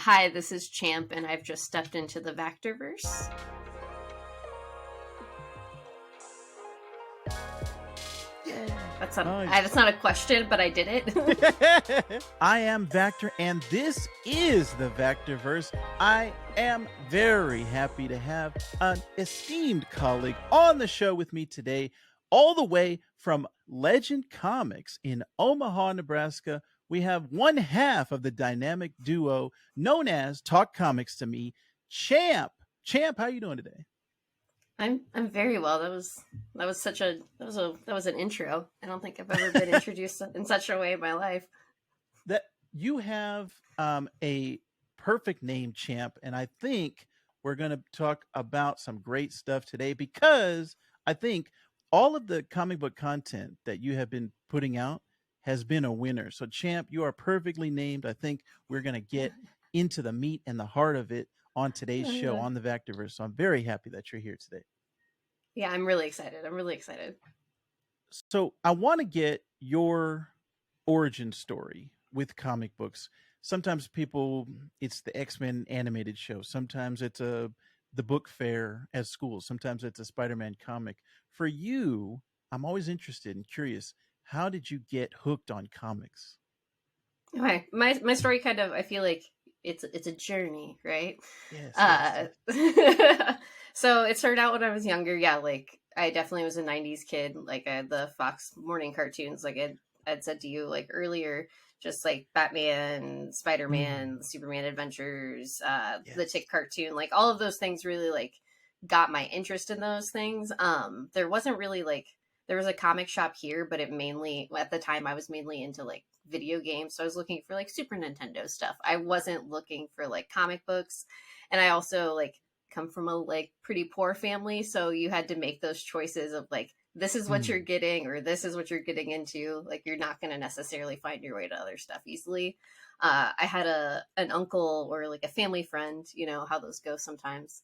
Hi, this is Champ, and I've just stepped into the Vectorverse. That's not Nice. that's not a question, but I did it. I am Vector, and this is the Vectorverse. I am very happy to have an esteemed colleague on the show with me today, all the way from Legend Comics in Omaha, Nebraska. We have one half of the dynamic duo known as Talk Comics to Me, Champ. Champ, how you doing today? I'm very well. That was an intro. I don't think I've ever been introduced in such a way in my life. That you have a perfect name, Champ, and I think we're going to talk about some great stuff today because I think all of the comic book content that you have been putting out has been a winner. So, Champ, you are perfectly named. I think we're going to get into the meat and the heart of it on today's show on the Vectorverse. So, I'm very happy that you're here today. Yeah, I'm really excited. I'm really excited. So, I want to get your origin story with comic books. Sometimes people, it's the X-Men animated show. Sometimes it's the book fair at school. Sometimes it's a Spider-Man comic. For you, I'm always interested and curious. How did you get hooked on comics? Okay, my story kind of, I feel like it's a journey, right? Yes, yes, Uh, yes. so it started out when I was younger. Yeah, like I definitely was a '90s kid. Like I had the Fox morning cartoons, like I'd said to you like earlier, just like Batman, Spider Mm, Man, Superman Adventures, the yes. Tick cartoon, like all of those things really like got my interest in those things. There wasn't really like there was a comic shop here, but it mainly at the time I was mainly into like video games. So I was looking for like Super Nintendo stuff. I wasn't looking for like comic books. And I also like come from a like pretty poor family, so you had to make those choices of like this is what you're Mm, getting or this is what you're getting into. Like you're not going to necessarily find your way to other stuff easily. I had a an uncle or like a family friend, you know how those go sometimes,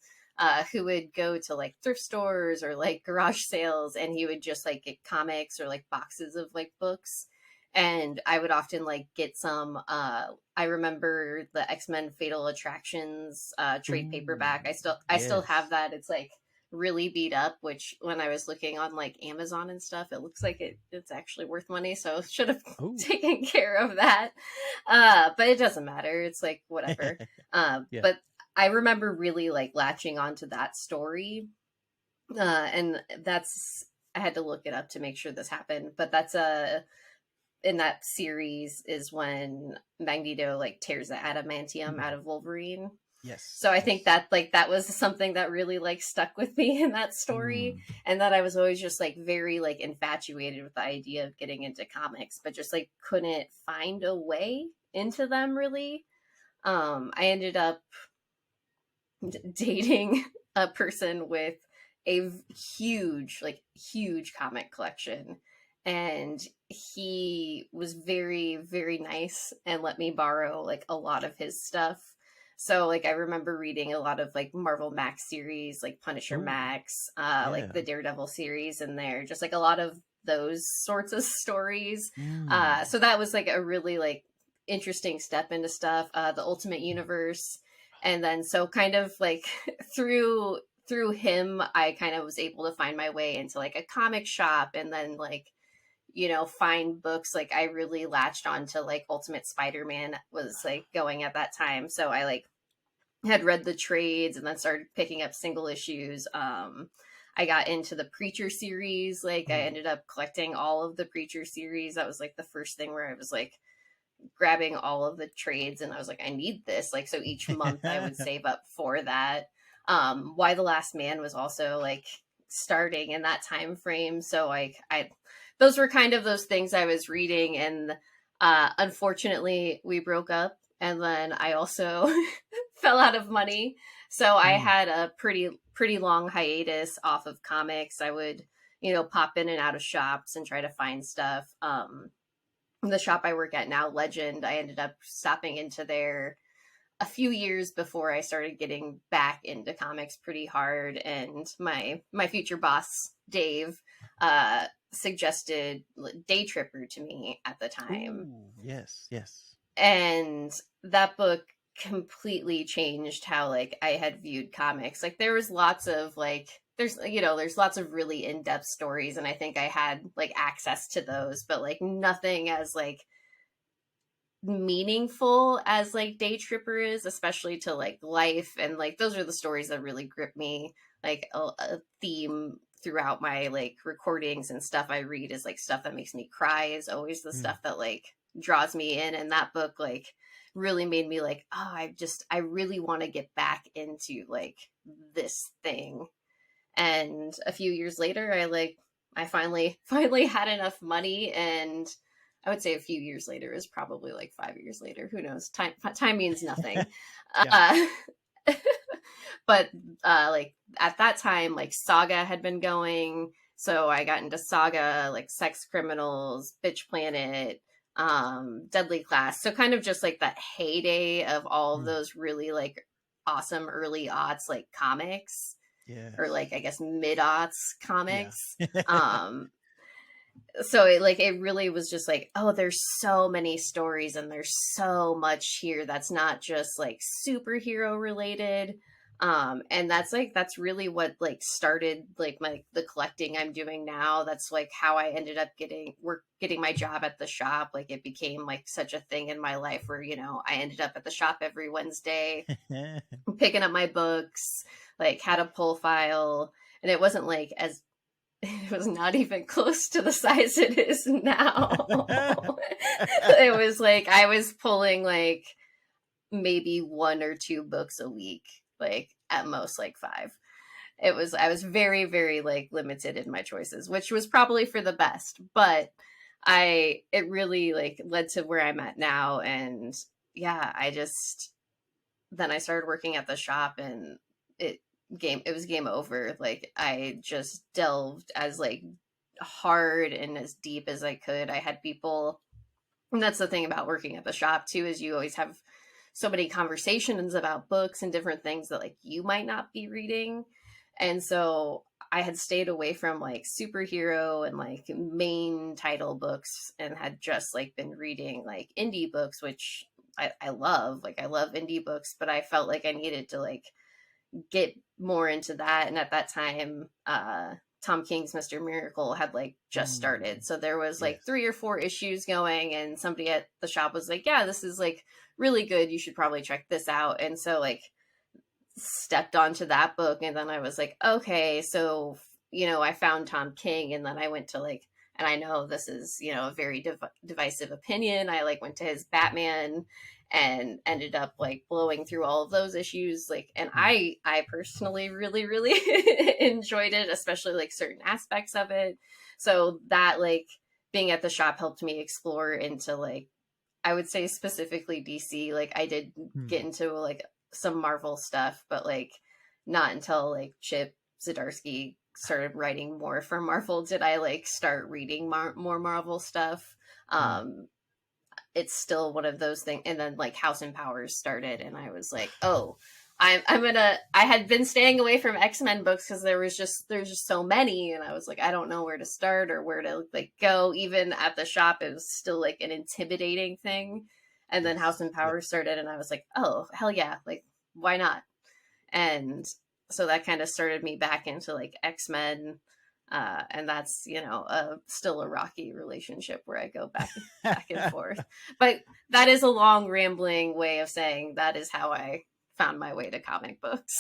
who would go to like thrift stores or like garage sales, and he would just like get comics or like boxes of like books. And I would often like get some. I remember the X-Men Fatal Attractions trade ooh, paperback. I still have yes. that. It's like really beat up, which when I was looking on like Amazon and stuff, it looks like it's actually worth money. So should have Oh, taken care of that. But it doesn't matter. It's like whatever. yeah. But I remember really like latching onto that story. And that's I had to look it up to make sure this happened. But that's a in that series is when Magneto like tears the adamantium out Mm, of Wolverine. yes, So I think yes. that like that was something that really like stuck with me in that story, Mm, and that I was always just like very like infatuated with the idea of getting into comics, but just like couldn't find a way into them really. I ended up dating a person with a huge like huge comic collection, and he was very very nice and let me borrow like a lot of his stuff. So like I remember reading a lot of like Marvel Max series, like Punisher oh, Max, like yeah. the Daredevil series in there, just like a lot of those sorts of stories. Mm, So that was like a really like interesting step into stuff, the Ultimate Universe. And then so kind of like through him I kind of was able to find my way into like a comic shop, and then like find books. Like I really latched on to like Ultimate Spider-Man was like going at that time, so I like had read the trades and then started picking up single issues. I got into the Preacher series. Like I oh. ended up collecting all of the Preacher series. That was like the first thing where I was like grabbing all of the trades, and I was like, I need this. Like so each month I would save up for that. Why the Last Man was also like starting in that time frame. So like I those were kind of those things I was reading, and unfortunately we broke up, and then I also fell out of money. So I Mm, had a pretty long hiatus off of comics. I would, pop in and out of shops and try to find stuff. The shop I work at now, Legend, I ended up stopping into there a few years before I started getting back into comics pretty hard. And my future boss, Dave, suggested Day Tripper to me at the time. ooh, yes, yes. And that book, completely changed how like I had viewed comics. Like there was lots of like there's lots of really in-depth stories, and I think I had like access to those, but like nothing as like meaningful as like Day Tripper is, especially to like life, and like those are the stories that really grip me. Like a theme throughout my like recordings and stuff I read is like stuff that makes me cry is always the Mm. stuff that like draws me in, and that book like really made me like, oh, I really want to get back into like this thing. And a few years later I finally had enough money, and I would say a few years later is probably like 5 years later. Who knows? Time means nothing. Yeah. Uh, but like at that time, like Saga had been going, so I got into Saga, like Sex Criminals, Bitch Planet, Deadly Class. So kind of just like that heyday of all of Mm. those really like awesome early aughts like comics, or Yes. like I guess mid aughts Yeah. comics. Um, so it really was just like, oh, there's so many stories and there's so much here that's not just like superhero related. And that's really what like started like the collecting I'm doing now. That's like how I ended up getting my job at the shop. Like it became like such a thing in my life where, I ended up at the shop every Wednesday picking up my books, like had a pull file, and it wasn't like as it was not even close to the size it is now. It was like I was pulling like maybe one or two books a week, like at most like five. I was very, very like limited in my choices, which was probably for the best, but it really like led to where I'm at now. And yeah, then I started working at the shop, and it it was game over. Like I just delved as like hard and as deep as I could. I had people, and that's the thing about working at the shop too, is you always have so many conversations about books and different things that like you might not be reading. And so I had stayed away from like superhero and like main title books, and had just like been reading like indie books, which I love. Like I love indie books, but I felt like I needed to like get more into that. And at that time, Tom King's Mr. Miracle had like just Mm. started. So there was like Yes. 3 or 4 issues going, and somebody at the shop was like, yeah, this is like really good. You should probably check this out. And so like stepped onto that book, and then I was like, okay, so I found Tom King, and then I went to like, and I know this is a very divisive opinion. I like went to his Batman and ended up like blowing through all of those issues, like, and Mm. I personally really really enjoyed it, especially like certain aspects of it. So that like being at the shop helped me explore into like, I would say specifically DC. Like I did get Mm. into like some Marvel stuff, but like not until like Chip Zdarsky started writing more for Marvel did I like start reading more Marvel stuff. Mm. Um, it's still one of those things. And then like House and Powers started, and I was like, oh, I'm gonna. I had been staying away from X-Men books because there's just so many, and I was like, I don't know where to start or where to like go. Even at the shop, it was still like an intimidating thing. And then House Yes. and Yep. Powers started, and I was like, oh hell yeah, like why not? And so that kind of started me back into like X-Men. And that's still a rocky relationship where I go back and forth. But that is a long rambling way of saying that is how I found my way to comic books.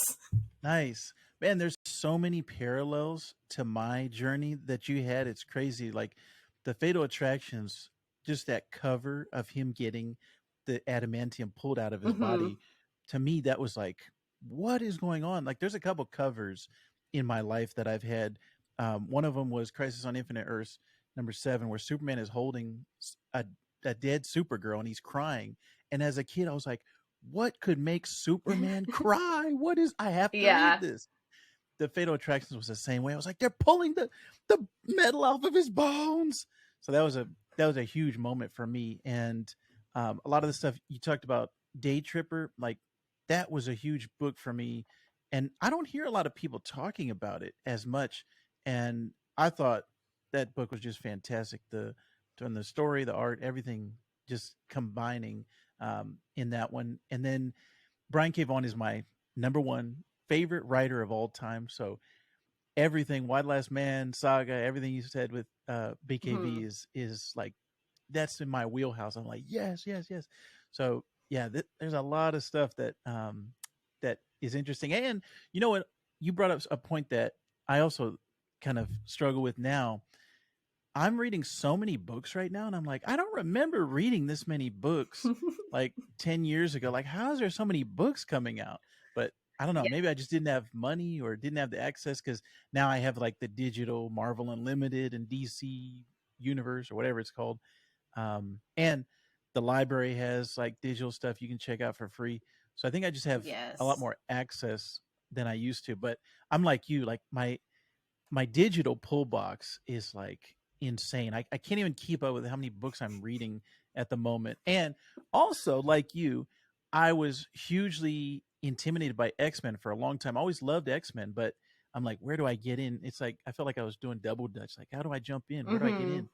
Nice. Man, there's so many parallels to my journey that you had. It's crazy. Like the Fatal Attractions, just that cover of him getting the adamantium pulled out of his Hmm. body, to me, that was like, what is going on? Like, there's a couple covers in my life that I've had. One of them was Crisis on Infinite Earths, #7, where Superman is holding a dead Supergirl and he's crying. And as a kid, I was like, what could make Superman cry? What is, I have to read Yeah. this. The Fatal Attractions was the same way. I was like, they're pulling the metal off of his bones. So that was a huge moment for me. And a lot of the stuff you talked about, Day Tripper, like that was a huge book for me. And I don't hear a lot of people talking about it as much. And I thought that book was just fantastic. The story, the art, everything just combining. in that one. And then Brian K. Vaughan is my number one favorite writer of all time. So everything, Why the Last Man, Saga, everything you said with BKV Mhm. is like, that's in my wheelhouse. I'm like, yes, yes, yes. So yeah, there's a lot of stuff that that is interesting. And you know what? You brought up a point that I also kind of struggle with now. I'm reading so many books right now, and I'm like, I don't remember reading this many books like 10 years ago. Like, how is there so many books coming out? But I don't know. Yeah. Maybe I just didn't have money or didn't have the access because now I have like the digital Marvel Unlimited and DC Universe or whatever it's called. And the library has like digital stuff you can check out for free. So I think I just have a lot Yes. more access than I used to. But I'm like you, like my digital pull box is like insane. I can't even keep up with how many books I'm reading at the moment. And also, like you, I was hugely intimidated by X-Men for a long time. I always loved X-Men, but I'm like, where do I get in? It's like I felt like I was doing double dutch. Like, how do I jump in? Where do I get Mhm. in?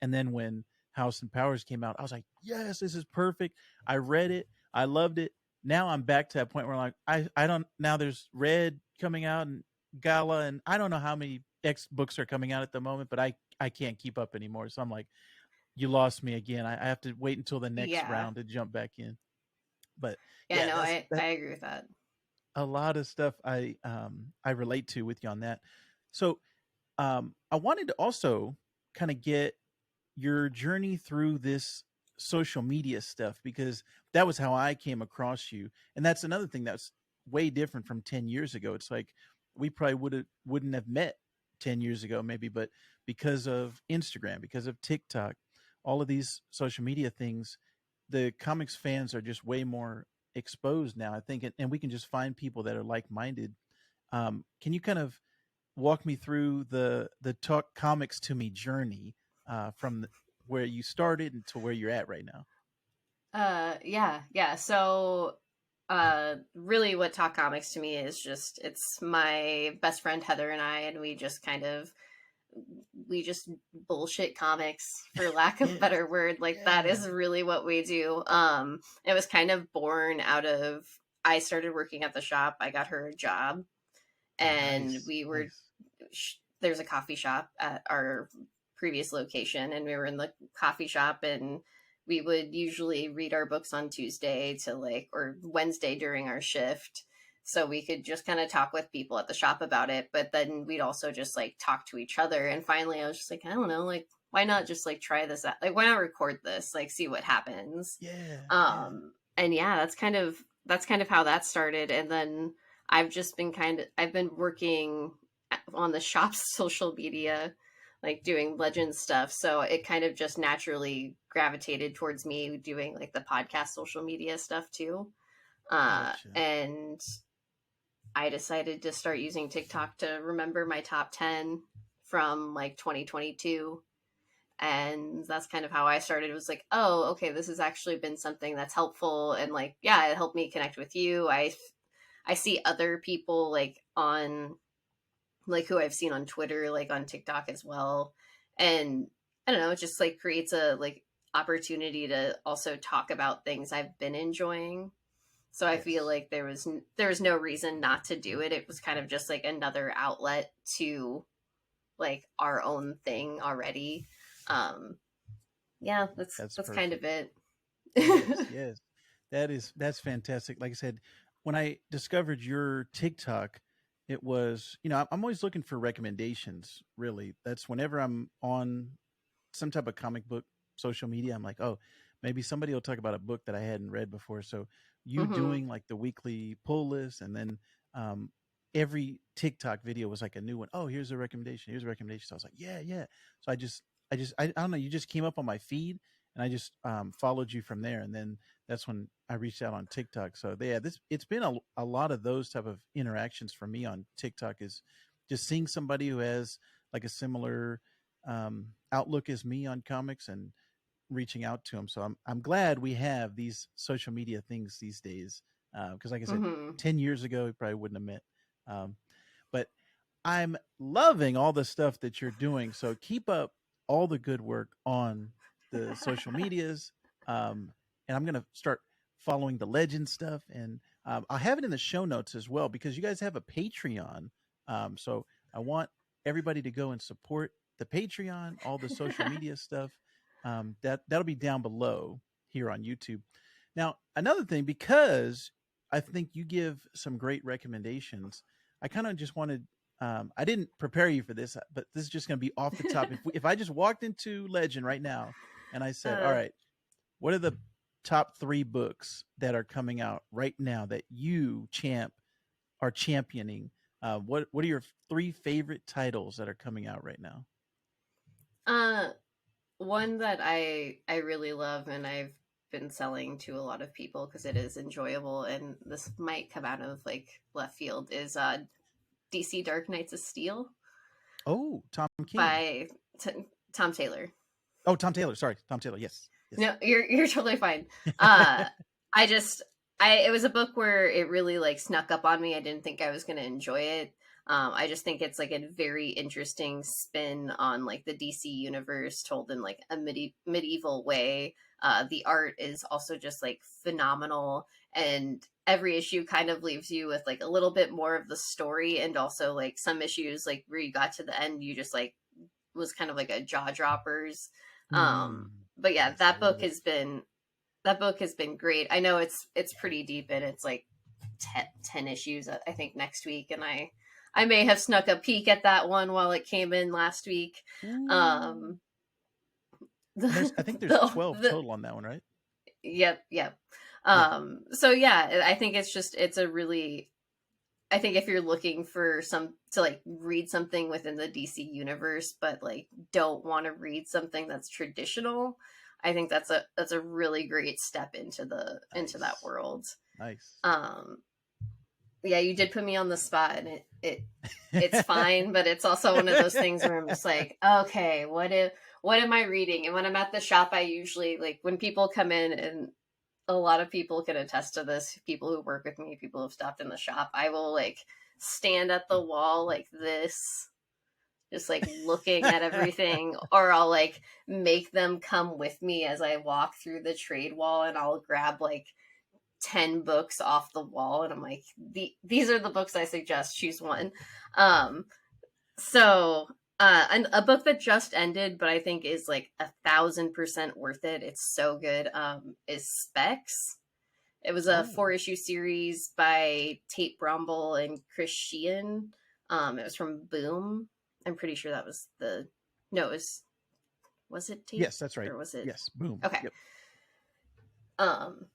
And then when House and Powers came out, I was like, yes, this is perfect. I read it. I loved it. Now I'm back to that point where like I don't now there's Red coming out and Gala and I don't know how many X books are coming out at the moment, but I can't keep up anymore. So I'm like, you lost me again. I have to wait until the next Yeah. round to jump back in. But Yeah, yeah, no, that's I agree with that. a lot of stuff I relate to with you on that. So I wanted to also kind of get your journey through this social media stuff because that was how I came across you. And that's another thing that's way different from 10 years ago. It's like we probably wouldn't have met 10 years ago maybe, but because of Instagram, because of TikTok, all of these social media things, the comics fans are just way more exposed now, I think, and we can just find people that are like-minded. Can you kind of walk me through the talk comics to me journey from where you started to where you're at right now? Yeah, yeah. So, really, what Talk Comics to me is just it's my best friend Heather and I, and we just bullshit comics for lack of a better word. Like that Yeah. is really what we do. It was kind of born out of I started working at the shop. I got her a job, and Nice, nice. there's a coffee shop at our previous location, and we were in the coffee shop, and we would usually read our books on Tuesday to like or Wednesday during our shift, so we could just kind of talk with people at the shop about it. But then we'd also just like talk to each other, and finally I was just like, I don't know, like why not just like try this out, like why not record this, like see what happens. Yeah, yeah. And yeah, that's kind of how that started. And then I've been working on the shop's social media, like doing legend stuff. So it kind of just naturally gravitated towards me doing like the podcast social media stuff too. Gotcha. And I decided to start using TikTok to remember my top 10 from like 2022. And that's kind of how I started. It was like, oh, okay, this has actually been something that's helpful. And like, yeah, it helped me connect with you. I see other people like on like who I've seen on Twitter, like on TikTok as well. And I don't know, it just like creates a like opportunity to also talk about things I've been enjoying. So I feel Yes. like there was no reason not to do it. It was kind of just like another outlet to like our own thing already. Um yeah, That's that's kind of perfect. it. Yes, yes. That's fantastic. Like I said, when I discovered your TikTok, it was, I'm always looking for recommendations, really. That's whenever I'm on some type of comic book social media, I'm like, oh, maybe somebody will talk about a book that I hadn't read before. So you Hmm. doing like the weekly pull list, and then um, every TikTok video was like a new one. Oh, here's a recommendation. Here's a recommendation. So I was like, yeah, yeah. So I don't know. You just came up on my feed, and I just followed you from there, and then that's when I reached out on TikTok. So yeah, this it's been a lot of those type of interactions for me on TikTok is just seeing somebody who has like a similar outlook as me on comics and reaching out to them. So I'm glad we have these social media things these days because, like I said, Hmm. 10 years ago we probably wouldn't have met. Um, but I'm loving all the stuff that you're doing. So keep up all the good work on the social medias. Um, and I'm gonna start following the legend stuff, and I'll have it in the show notes as well because you guys have a Patreon. So I want everybody to go and support the Patreon, all the social media stuff. That'll be down below here on YouTube. Now, another thing, because I think you give some great recommendations, I kind of just wanted. I didn't prepare you for this, but this is just going to be off the top. If I just walked into Legend right now and I said, "All uh, right, what are the top 3 books that are coming out right now that you are championing? What are your 3 favorite titles that are coming out right now?" uh, one that I really love and I've been selling to a lot of people because it is enjoyable, and this might come out of like left field, is DC Dark Knights of Steel Oh, Tom King. by Tom Taylor. Oh, Tom Taylor. Sorry, Tom Taylor. Yes, yes. No, you're totally fine. Uh, I just I it was a book where it really like snuck up on me. I didn't think I was going to enjoy it. I just think it's like a very interesting spin on like the DC universe told in like a medieval way. The art is also just like phenomenal, and every issue kind of leaves you with like a little bit more of the story, and also like some issues like where you got to the end, you just like was kind of like a jaw droppers. Mm, But yeah, nice. I love it. that book has been great. I know it's pretty deep, and it's like 10 issues I think next week, and I may have snuck a peek at that one while it came in last week. Ooh. Um And the, I think there's the, 12 the total on that one, right? yep. Yeah. So yeah, I think it's a really, I think if you're looking for some to like read something within the DC universe, but like don't want to read something that's traditional, I think that's a really great step into that Nice. world. Nice. Um, yeah, you did put me on the spot, and it's fine, but it's also one of those things where I'm just like, okay, what am I reading? And when I'm at the shop, I usually like when people come in, and a lot of people can attest to this, people who work with me, people who've stopped in the shop, I will like stand at the wall like this, just like looking at everything, or I'll like make them come with me as I walk through the trade wall, and I'll grab like 10 books off the wall, and I'm like, these are the books I suggest, choose one. um so and a book that just ended but I think is like 1,000% worth it, it's so good, is Specs. It was a Oh, 4 issue series by Tate Brombell and Chris Sheehan. It was from Boom. I'm pretty sure that was the, no, was it Tate, yes, that's right. or was it, Yes. Boom. okay. Yep. um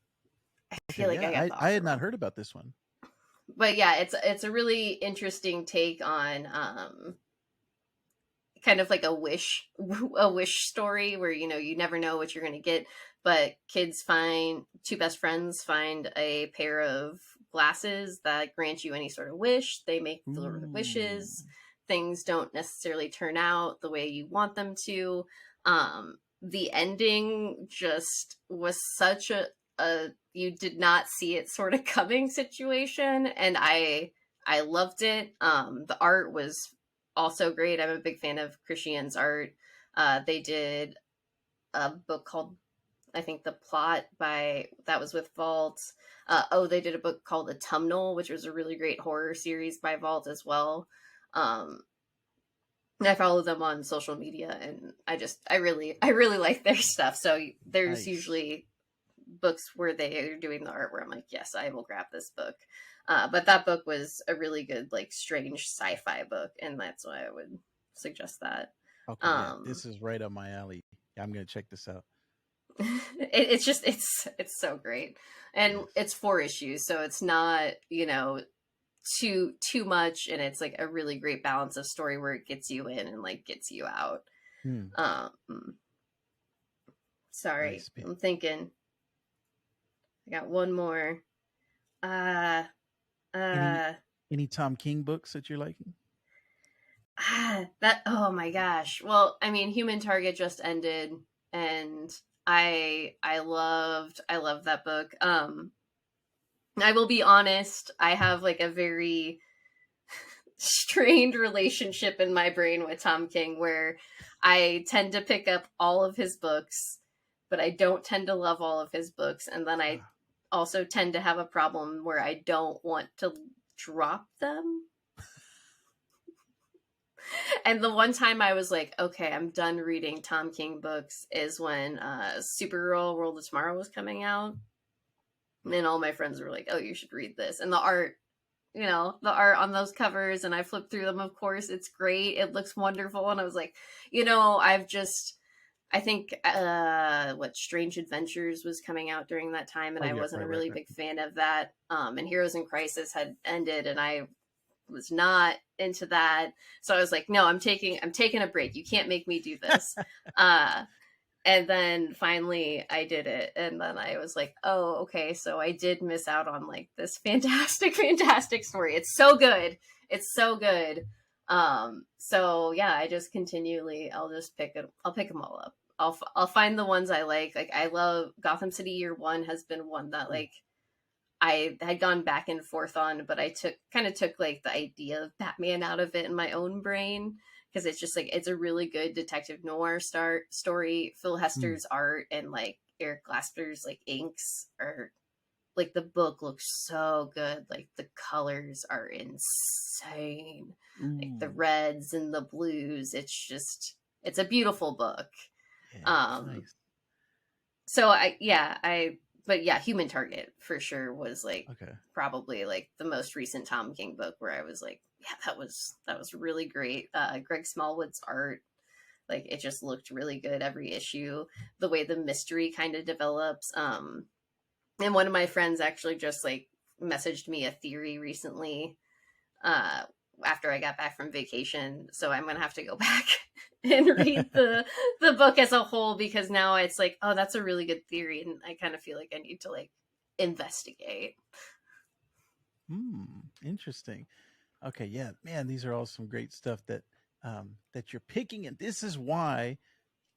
I Okay. feel like Yeah. I got the I author had not wrong, heard about this one. but yeah, it's a really interesting take on kind of like a wish story where you know you never know what you're going to get, but kids find, two best friends find a pair of glasses that grant you any sort of wish. They make the Ooh. wishes, things don't necessarily turn out the way you want them to. The ending just was such a you did not see it sort of coming situation, and I loved it. The art was also great. I'm a big fan of Christian's art. They did a book called, I think, The Plot by, that was with Vault. They did a book called Autumnal, which was a really great horror series by Vault as well. Um, and I follow them on social media, and I really like their stuff. So there's Nice. usually books where they are doing the art where I'm like, yes, I will grab this book. But that book was a really good, like, strange sci-fi book, and that's why I would suggest that. Okay. Yeah. Um, This is right up my alley. Yeah, I'm going to check this out. it's just it's so great, and Yes. it's 4 issues, so it's not, you know, too much, and it's like a really great balance of story where it gets you in and like gets you out. Hmm. Um, sorry, Nice. Man. I'm thinking. I got one more. Uh, Any uh, any Tom King books that you're liking? that, oh my gosh. Well, I mean, Human Target just ended, and I loved that book. I will be honest, I have like a very strained relationship in my brain with Tom King where I tend to pick up all of his books but I don't tend to love all of his books. And then I also tend to have a problem where I don't want to drop them. And the one time I was like, okay, I'm done reading Tom King books is when Supergirl World of Tomorrow was coming out. And all my friends were like, oh, you should read this. And the art, the art on those covers, and I flipped through them, of course, it's great. It looks wonderful. And I was like, I think what Strange Adventures was coming out during that time, and I wasn't a really big fan of that. And Heroes in Crisis had ended, and I was not into that. So I was like, no, I'm taking a break. You can't make me do this. And then finally I did it. And then I was like, oh, okay. So I did miss out on like this fantastic, fantastic story. It's so good. It's so good. So yeah, I just continually, I'll pick them all up. I'll find the ones I like. Like I love Gotham City Year One has been one that like I had gone back and forth on, but I took like the idea of Batman out of it in my own brain, because it's just like, it's a really good detective noir story. Phil Hester's art and like Eric Glasper's like inks are like, the book looks so good. Like the colors are insane. Like the reds and the blues. It's a beautiful book. Yeah, nice. So but yeah, Human Target for sure was like probably like the most recent Tom King book where I was like, yeah, that was really great. Greg Smallwood's art, like it just looked really good every issue. The way the mystery kind of develops. And one of my friends actually just like messaged me a theory recently after I got back from vacation. So I'm gonna have to go back and read the book as a whole, because now it's like, oh, that's a really good theory, and I kind of feel like I need to like investigate. Interesting. Okay, yeah, man, these are all some great stuff that you're picking, and this is why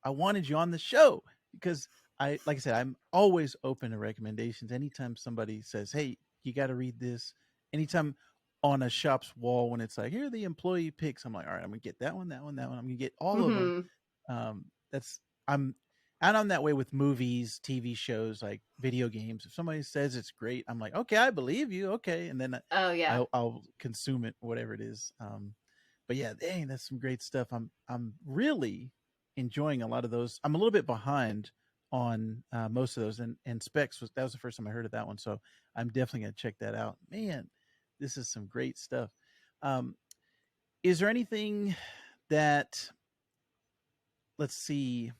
I wanted you on the show, because like I said, I'm always open to recommendations. Anytime somebody says, "Hey, you got to read this," anytime on a shop's wall when it's like, "Here are the employee picks," I'm like, "All right, I'm gonna get that one, that one, that one. I'm gonna get all of them." I'm that way with movies, TV shows, like video games. If somebody says it's great, I'm like, "Okay, I believe you." Okay, and then I'll consume it, whatever it is. But yeah, dang, that's some great stuff. I'm really enjoying a lot of those. I'm a little bit behind on most of those, and Specs that was the first time I heard of that one, so I'm definitely gonna check that out. Man, this is some great stuff. Is there anything that, let's see,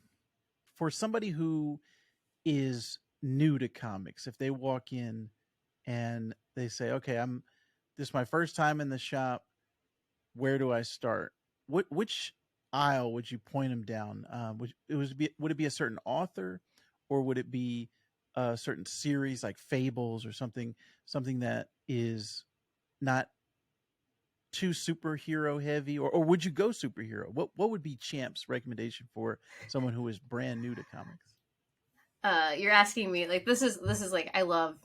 for somebody who is new to comics, if they walk in and they say, "Okay, this is my first time in the shop. Where do I start?" Which aisle would you point them down? Would it be a certain author, or would it be a certain series like Fables or something that is not too superhero heavy, or would you go superhero? What would be Champ's recommendation for someone who is brand new to comics? You're asking me like, this is like, I love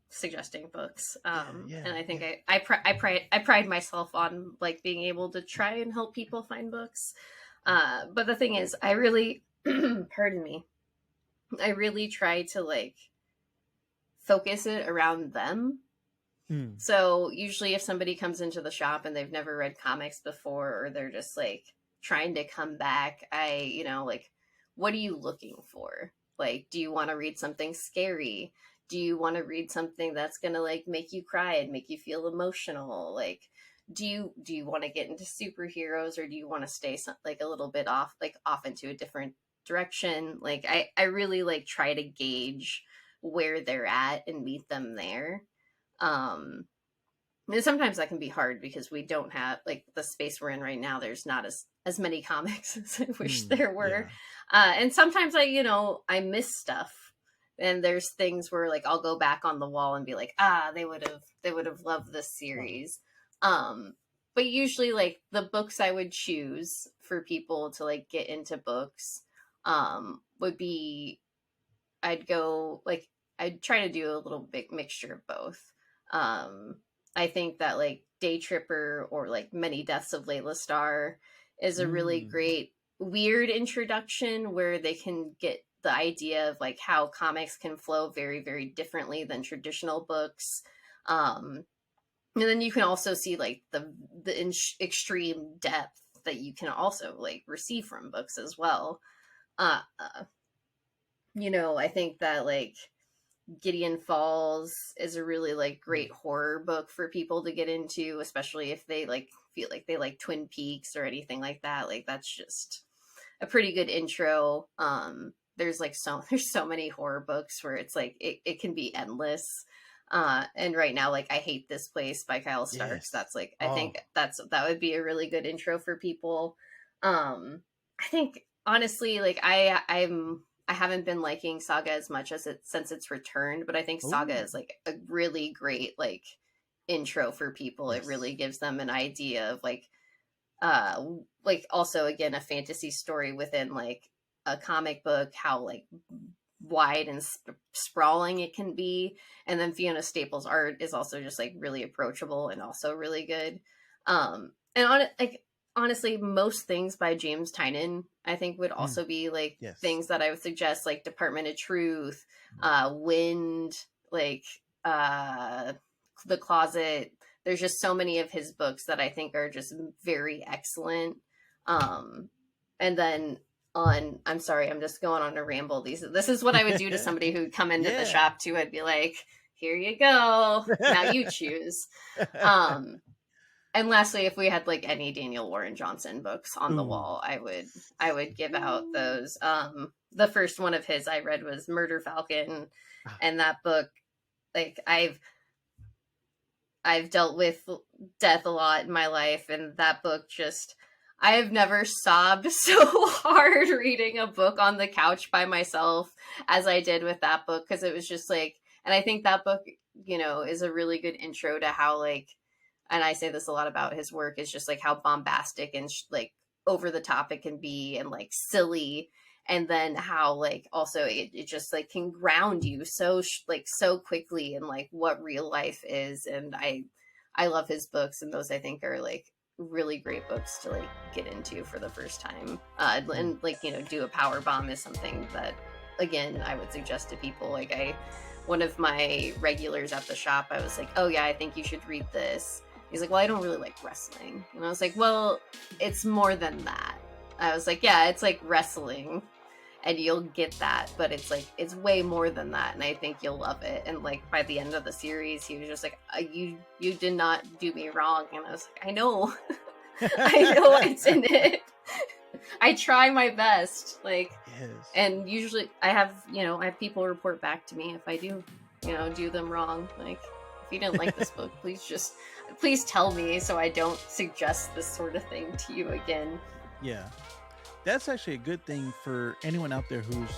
suggesting books. And I think I pride myself on like being able to try and help people find books. But the thing is, I really pardon me, I really try to like focus it around them. So usually if somebody comes into the shop and they've never read comics before, or they're just like trying to come back, like, what are you looking for? Like, do you want to read something scary? Do you want to read something that's going to like make you cry and make you feel emotional? Like, do you want to get into superheroes, or do you want to stay like a little bit off into a different direction? Like, I really like try to gauge where they're at and meet them there. And sometimes that can be hard because we don't have like the space we're in right now. There's not as many comics as I wish there were. Yeah. And sometimes I miss stuff, and there's things where like I'll go back on the wall and be like, they would have loved this series. But usually like the books I would choose for people to like get into books would be, I'd try to do a little bit mixture of both. I think that like Day Tripper or like Many Deaths of Layla Starr is a really great weird introduction where they can get the idea of like how comics can flow very, very differently than traditional books. And then you can also see like the extreme depth that you can also like receive from books as well. Uh, uh, I think that like Gideon Falls is a really like great horror book for people to get into, especially if they like feel like they like Twin Peaks or anything like that. Like that's just a pretty good intro. There's like there's so many horror books where it's like it can be endless. And right now, like I Hate This Place by Kyle Starks. Yes. That's like I think that would be a really good intro for people. I think honestly, like I haven't been liking Saga as much as since it's returned, but I think Saga is like a really great like intro for people. Yes. It really gives them an idea of like also again a fantasy story within like a comic book, how like wide and sprawling it can be. And then Fiona Staples' art is also just like really approachable and also really good. Honestly, most things by James Tynion, I think, would also be like things that I would suggest, like Department of Truth, Wind, like The Closet. There's just so many of his books that I think are just very excellent. And then I'm sorry, I'm just going on a ramble. This is what I would do to somebody who'd come into the shop too. I'd be like, here you go. Now you choose. And lastly, if we had like any Daniel Warren Johnson books on the wall, I would give out those. The first one of his I read was Murder Falcon, and that book, like I've dealt with death a lot in my life, and that book just, I have never sobbed so hard reading a book on the couch by myself as I did with that book, because it was just like, and I think that book, is a really good intro to how like, and I say this a lot about his work, is just like how bombastic and like over the top it can be and like silly. And then how like also it just like can ground you so quickly in like what real life is. And I love his books, and those I think are like really great books to like get into for the first time. And like, Do a Power Bomb is something that, again, I would suggest to people. Like one of my regulars at the shop, I was like, oh yeah, I think you should read this. He's like, well, I don't really like wrestling. And I was like, well, it's more than that. I was like, yeah, it's like wrestling and you'll get that, but it's like, it's way more than that. And I think you'll love it. And like by the end of the series, he was just like, you did not do me wrong. And I was like, I know, I know it's in it. I try my best. Like, and usually I have people report back to me if I do, do them wrong. Like, if you didn't like this book, please tell me so I don't suggest this sort of thing to you again. Yeah. That's actually a good thing for anyone out there who's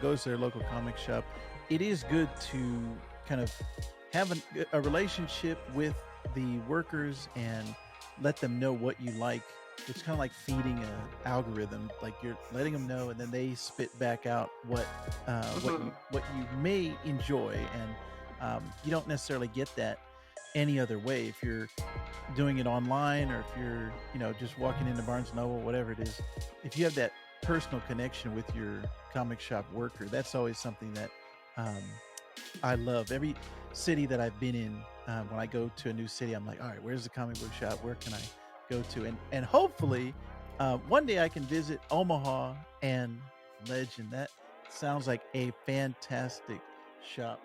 goes to their local comic shop. It is good to kind of have a relationship with the workers and let them know what you like. It's kind of like feeding an algorithm. Like you're letting them know, and then they spit back out what you may enjoy, and you don't necessarily get that any other way if you're doing it online, or if you're just walking into Barnes & Noble, whatever it is. If you have that personal connection with your comic shop worker, that's always something that I love. Every city that I've been in, when I go to a new city, I'm like, all right, where's the comic book shop? Where can I go to? And hopefully one day I can visit Omaha and Legend. That sounds like a fantastic shop.